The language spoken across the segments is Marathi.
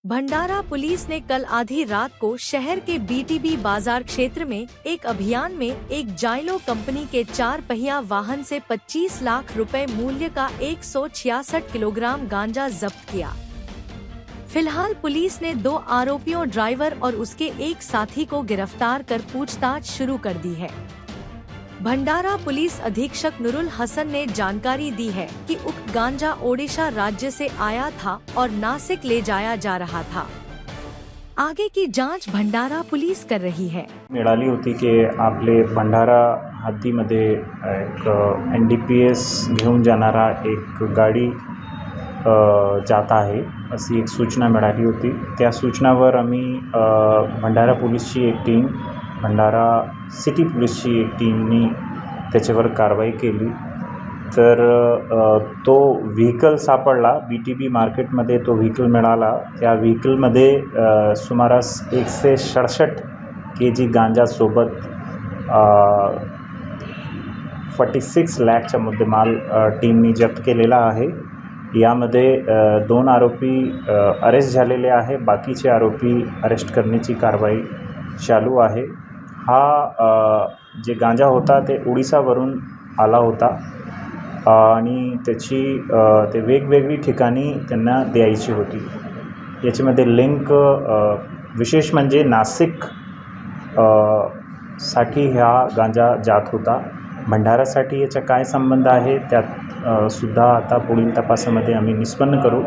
भंडारा पुलिस ने कल आधी रात को शहर के बीटीबी बाजार क्षेत्र में एक अभियान में एक जाइलो कंपनी के 4 पहिया वाहन से 25 लाख रुपए मूल्य का 166 किलोग्राम गांजा जब्त किया। फिलहाल पुलिस ने 2 आरोपियों ड्राइवर और उसके एक साथी को गिरफ्तार कर पूछताछ शुरू कर दी है। भंडारा पुलिस अधीक्षक नुरुल हसन ने जानकारी दी है कि उक्त गांजा ओडिशा राज्य से आया था और नासिक ले जाया जा रहा था। आगे की जांच भंडारा पुलिस कर रही है। मिळाली होती की आपले भंडारा हद्दीमध्ये एक NDPS घेऊन जाणारा एक गाडी जात आहे अशी एक सूचना मिळाली होती। त्या सूचनावर आम्ही भंडारा पोलीसची एक टीम, भंडारा सिटी पोलीसची एक टीमनी त्याच्यावर कारवाई केली। तर तो व्हेकल सापडला, BTB मार्केटमध्ये तो व्हेकल मिळाला। त्या व्हेकलमध्ये सुमारास 167 kg गांजासोबत 46 लाखचा मुद्देमाल टीमनी जप्त केलेला आहे। यामध्ये 2 आरोपी अरेस्ट झालेले आहे, बाकीचे आरोपी अरेस्ट करण्याची कारवाई चालू आहे। हा जे गांजा होता ते ओडिसावरून आला होता आणि त्याची ते वेगवेगळी ठिकाणी त्यांना द्यायची होती। याच्यामध्ये लिंक विशेष म्हणजे नासिक साठी हा गांजा जात होता। भंडारासाठी याचा काय संबंध आहे त्यात सुद्धा आता पुढील तपासामध्ये आम्ही निष्पन्न करू।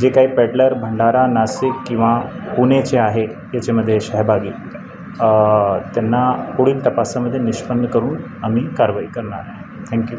जे काही पेडलर भंडारा, नाशिक किंवा पुणेचे आहे याच्यामध्ये सहभागी त्यांना पुढील तपासामध्ये निष्पन्न करून आम्ही कारवाई करणार आहे। थँक्यू।